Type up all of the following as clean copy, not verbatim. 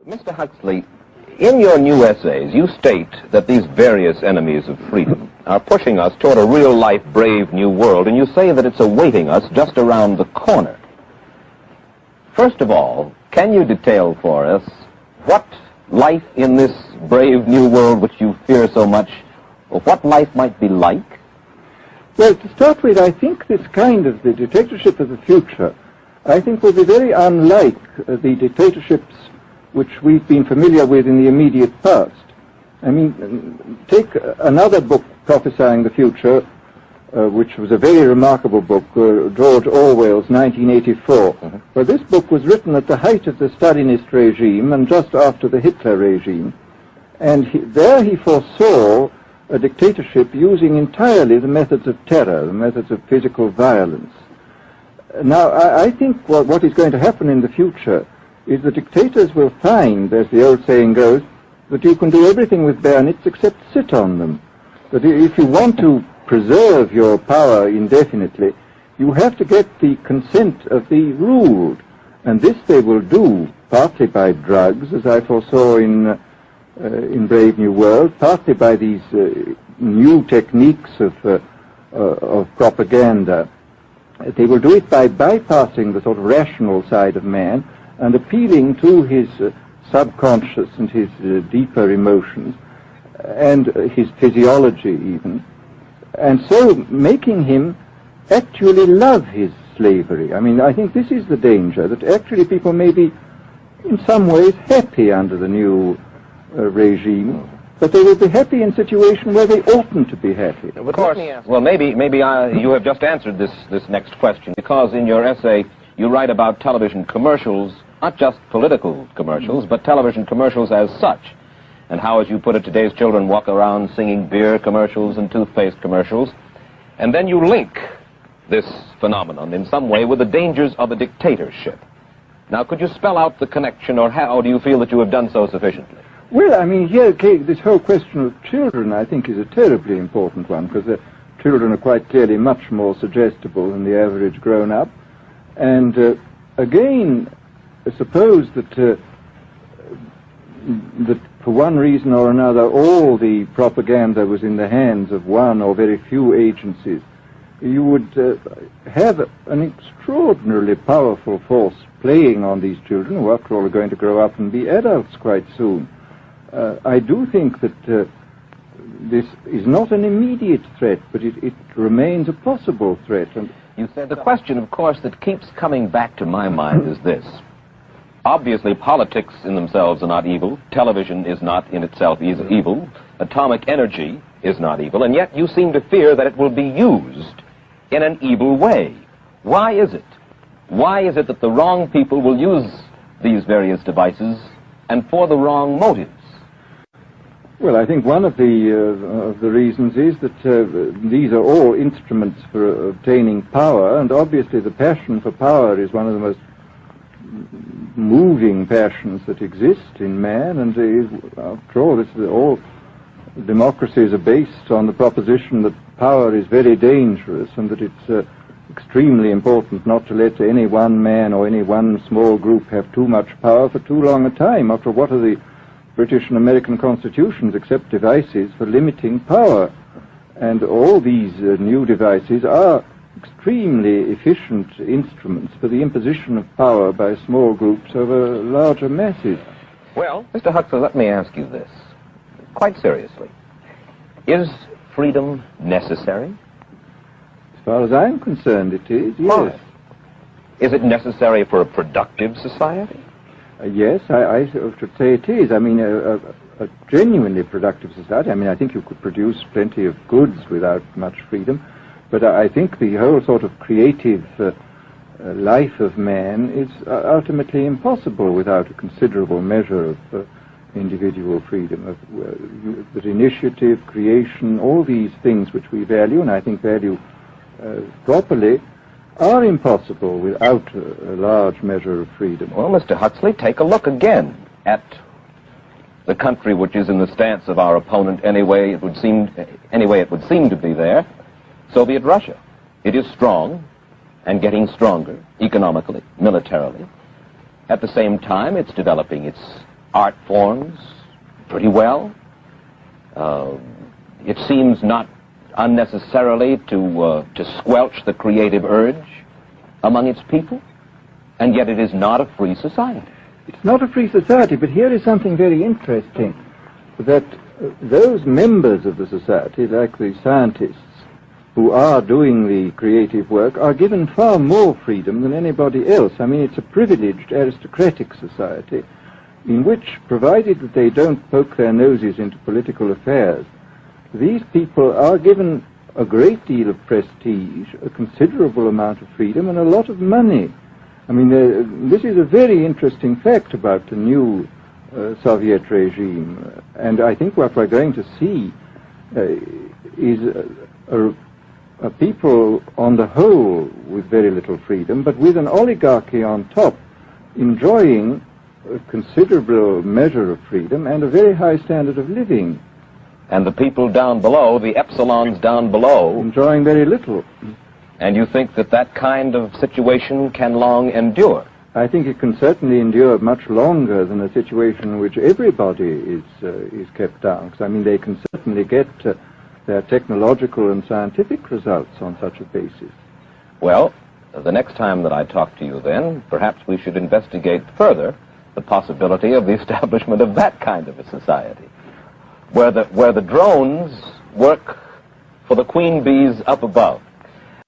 Mr. Huxley, in your new essays, you state that these various enemies of freedom are pushing us toward a real-life, brave new world, and you say that it's awaiting us just around the corner. First of all, can you detail for us what life in this brave new world which you fear so much, or what life might be like? Well, to start with, I think this kind of the dictatorship of the future, I think will be very unlike the dictatorships which we've been familiar with in the immediate past. I mean, take another book prophesying the future, which was a very remarkable book, George Orwell's 1984. Well, this book was written at the height of the Stalinist regime and just after the Hitler regime. And there he foresaw a dictatorship using entirely the methods of terror, the methods of physical violence. Now, I think what is going to happen in the future is the dictators will find, as the old saying goes, that you can do everything with bayonets except sit on them. That if you want to preserve your power indefinitely, you have to get the consent of the ruled. And this they will do partly by drugs, as I foresaw in Brave New World, partly by these new techniques of propaganda. They will do it by bypassing the sort of rational side of man and appealing to his subconscious and his deeper emotions and his physiology even, and so making him actually love his slavery. I mean, I think this is the danger, that actually people may be in some ways happy under the new regime, but they will be happy in a situation where they oughtn't to be happy. Of course. Well, maybe you have just answered this next question, because in your essay you write about television commercials, not just political commercials, but television commercials as such, and how, as you put it, today's children walk around singing beer commercials and toothpaste commercials, and then you link this phenomenon in some way with the dangers of a dictatorship. Now, could you spell out the connection, or how do you feel that you have done so sufficiently? Well, I mean, here, this whole question of children, I think, is a terribly important one, because the children are quite clearly much more suggestible than the average grown-up. And again, suppose that for one reason or another all the propaganda was in the hands of one or very few agencies, you would have an extraordinarily powerful force playing on these children, who after all are going to grow up and be adults quite soon. I do think that this is not an immediate threat, but it remains a possible threat. And you said the question, of course, that keeps coming back to my mind is this. Obviously, politics in themselves are not evil. Television is not in itself evil. Atomic energy is not evil. And yet you seem to fear that it will be used in an evil way. Why is it? Why is it that the wrong people will use these various devices and for the wrong motives? Well, I think one of the reasons is that these are all instruments for obtaining power, and obviously the passion for power is one of the most moving passions that exist in man, and after all, all democracies are based on the proposition that power is very dangerous, and that it's extremely important not to let any one man or any one small group have too much power for too long a time. After all, what are the British and American constitutions except devices for limiting power? And all these new devices are extremely efficient instruments for the imposition of power by small groups over larger masses. Well, Mr. Huxley, let me ask you this, quite seriously. Is freedom necessary? As far as I'm concerned, it is, yes. Why? Is it necessary for a productive society? Yes, I should say it is. I mean, a genuinely productive society. I mean, I think you could produce plenty of goods without much freedom, but I think the whole sort of creative life of man is ultimately impossible without a considerable measure of individual freedom, that initiative, creation, all these things which we value, and I think value properly, are impossible without a large measure of freedom. Well, Mr. Huxley, take a look again at the country which is in the stance of our opponent anyway it would seem to be there, Soviet Russia. It is strong and getting stronger economically, militarily. At the same time, it's developing its art forms pretty well. It seems not unnecessarily to squelch the creative urge among its people, and yet it is not a free society. It's not a free society, but here is something very interesting, that those members of the society, like the scientists who are doing the creative work, are given far more freedom than anybody else. I mean, it's a privileged aristocratic society in which, provided that they don't poke their noses into political affairs, these people are given a great deal of prestige, a considerable amount of freedom, and a lot of money. I mean, this is a very interesting fact about the new Soviet regime, and I think what we're going to see is a people on the whole with very little freedom, but with an oligarchy on top enjoying a considerable measure of freedom and a very high standard of living. And the people down below, the epsilons down below, enjoying very little. And you think that that kind of situation can long endure? I think it can certainly endure much longer than a situation in which everybody is kept down. Because, I mean, they can certainly get their technological and scientific results on such a basis. Well, the next time that I talk to you then, perhaps we should investigate further the possibility of the establishment of that kind of a society, where the drones work for the queen bees up above.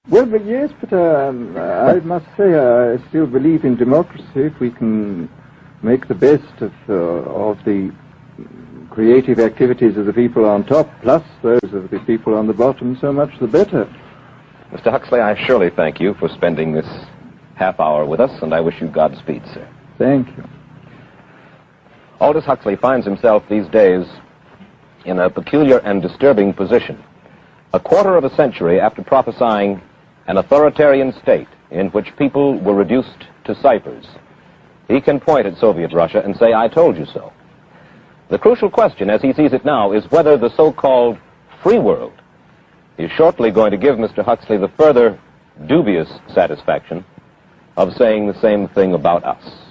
Well, but yes, but I must say I still believe in democracy. If we can make the best of the creative activities of the people on top, plus those of the people on the bottom, so much the better. Mr. Huxley, I surely thank you for spending this half hour with us, and I wish you Godspeed, sir. Thank you. Aldous Huxley finds himself these days in a peculiar and disturbing position. A quarter of a century after prophesying an authoritarian state in which people were reduced to ciphers, he can point at Soviet Russia and say, "I told you so." The crucial question, as he sees it now, is whether the so-called free world is shortly going to give Mr. Huxley the further dubious satisfaction of saying the same thing about us.